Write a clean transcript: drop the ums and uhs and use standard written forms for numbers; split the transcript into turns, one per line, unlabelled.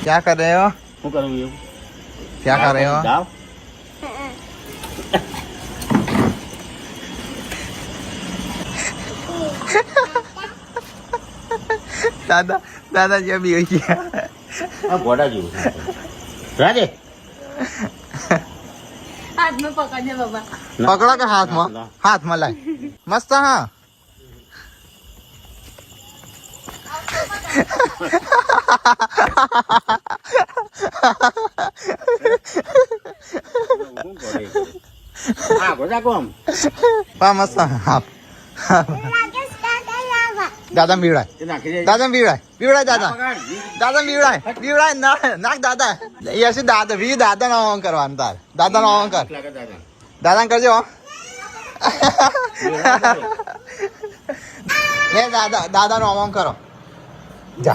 क्या कर रहे हो?
શું કરું એવું?
क्या कर रहे हो?
જાવ.
दादा दादा जी अभी हुई है.
આ ઘોડા જેવું છે. રાજે
हाथ में पकड़ने बाबा.
पकड़ा के हाथ में लाए मस्त. हाँ
હા ઘોડા કોમ
हाँ मस्त. हाँ दादा बीड़ा
એ નાખી દે.
दादा बीड़ा बीड़ा दादा
પકડ.
दादा बीड़ा बीड़ा नाक दादा ये ऐसे दादा भी दादा ना ऑन करवा तार दादा ना ऑन कर
લાગે દાદા.
दादा कर जो ले दादा दादा नो ऑन करो जा